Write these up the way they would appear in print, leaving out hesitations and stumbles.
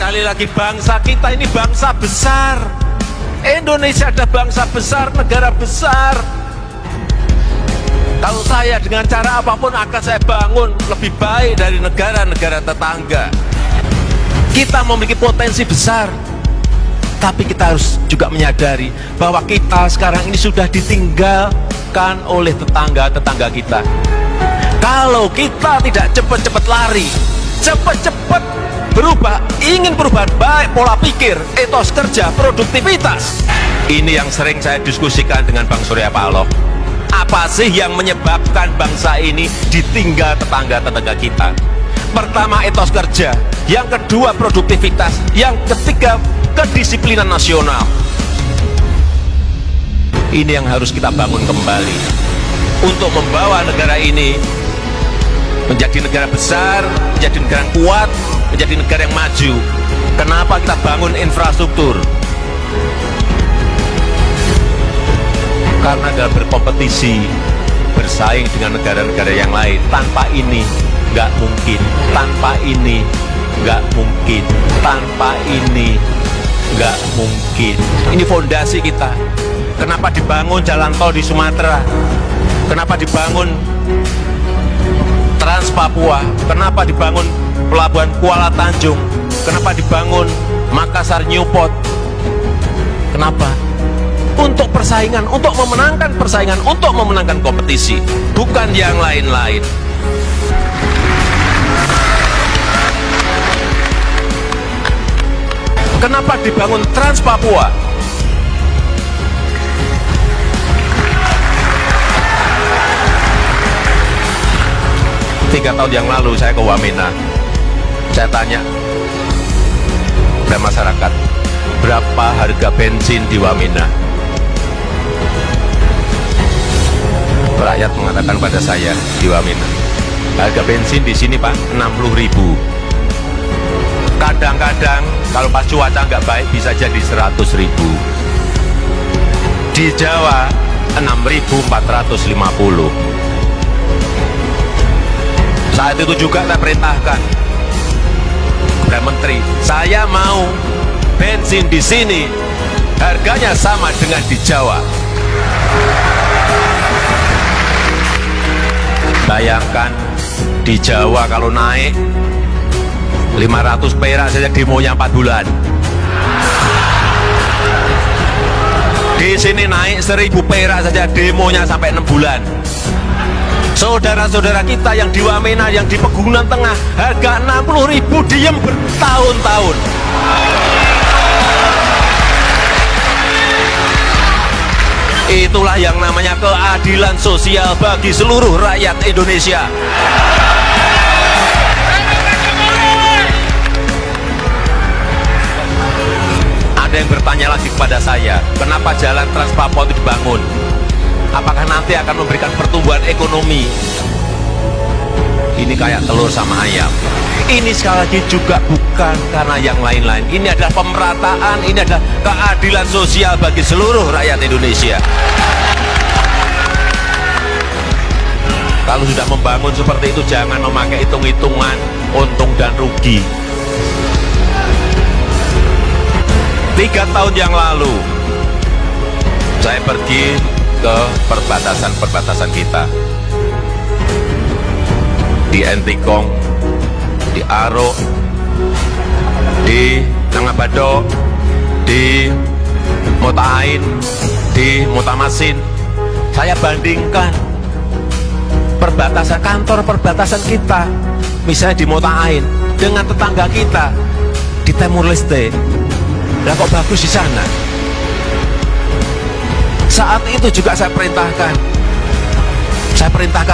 Sekali lagi, bangsa kita ini bangsa besar. Indonesia adalah bangsa besar, negara besar. Kalau saya dengan cara apapun akan saya bangun lebih baik dari negara-negara tetangga. Kita memiliki potensi besar, tapi kita harus juga menyadari bahwa kita sekarang ini sudah ditinggalkan oleh tetangga-tetangga kita. Kalau kita tidak cepat-cepat lari, cepat-cepat berubah, ingin perubahan baik pola pikir, etos kerja, produktivitas. Ini yang sering saya diskusikan dengan Bang Surya Paloh. Apa sih yang menyebabkan bangsa ini ditinggal tetangga-tetangga kita? Pertama, etos kerja. Yang kedua, produktivitas. Yang ketiga, kedisiplinan nasional. Ini yang harus kita bangun kembali untuk membawa negara ini menjadi negara besar, menjadi negara yang kuat, menjadi negara yang maju. Kenapa kita bangun infrastruktur? Karena dalam berkompetisi, bersaing dengan negara-negara yang lain. Tanpa ini nggak mungkin, tanpa ini nggak mungkin, tanpa ini nggak mungkin. Ini fondasi kita. Kenapa dibangun jalan tol di Sumatera? Kenapa dibangun Trans Papua? Kenapa dibangun pelabuhan Kuala Tanjung? Kenapa dibangun Makassar Newport? Kenapa? Untuk persaingan, untuk memenangkan persaingan, untuk memenangkan kompetisi, bukan yang lain-lain. Kenapa dibangun Trans Papua? Tiga tahun yang lalu saya ke Wamena, saya tanya kepada masyarakat, berapa harga bensin di Wamena? Rakyat mengatakan pada saya di Wamena, harga bensin di sini Pak 60.000. Kadang-kadang kalau pas cuaca nggak baik bisa jadi 100.000. Di Jawa 6.450. Saat itu juga saya perintahkan kepada Menteri, saya mau bensin di sini harganya sama dengan di Jawa. Bayangkan di Jawa kalau naik 500 perak saja demonya 4 bulan. Di sini naik 1000 perak saja demonya sampai 6 bulan. Saudara-saudara kita yang di Wamena, yang di Pegunungan Tengah, harga 60.000 diem bertahun-tahun. Itulah yang namanya keadilan sosial bagi seluruh rakyat Indonesia. Ada yang bertanya lagi kepada saya, kenapa jalan Trans Papua itu dibangun? Apakah nanti akan memberikan pertumbuhan ekonomi? Ini kayak telur sama ayam. Ini sekali lagi juga bukan karena yang lain-lain. Ini adalah pemerataan, ini adalah keadilan sosial bagi seluruh rakyat Indonesia. Kalau sudah membangun seperti itu, jangan memakai hitung-hitungan untung dan rugi. 3 tahun yang lalu, saya pergi ke perbatasan-perbatasan kita. Di Entikong, di Aro, di Nangabado, di Motain, di Motamasin. Saya bandingkan perbatasan, kantor perbatasan kita, misalnya di Motain, dengan tetangga kita di Timur Leste. Lah kok bagus di sana? Saat itu juga saya perintahkan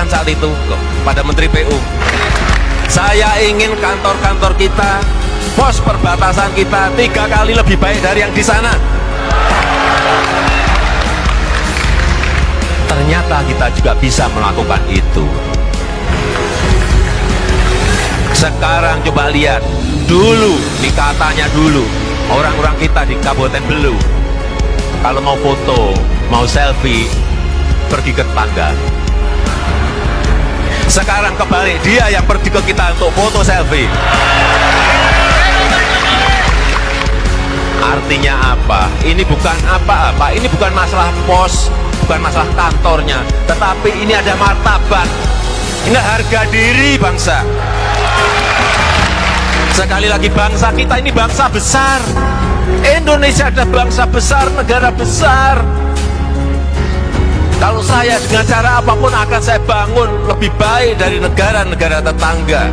saat itu pada Menteri PU, saya ingin kantor-kantor kita, pos perbatasan kita 3 kali lebih baik dari yang di sana. Ternyata kita juga bisa melakukan itu. Sekarang coba lihat, dulu, nih katanya dulu, orang-orang kita di Kabupaten Belu, kalau mau foto, mau selfie, pergi ke tetangga. Sekarang kebalik, dia yang pergi ke kita untuk foto selfie. Artinya apa? Ini bukan apa-apa, ini bukan masalah pos, bukan masalah kantornya, tetapi ini ada martabat, ini harga diri bangsa. Sekali lagi, bangsa kita ini bangsa besar. Indonesia adalah bangsa besar, negara besar. Kalau saya dengan cara apapun akan saya bangun lebih baik dari negara-negara tetangga.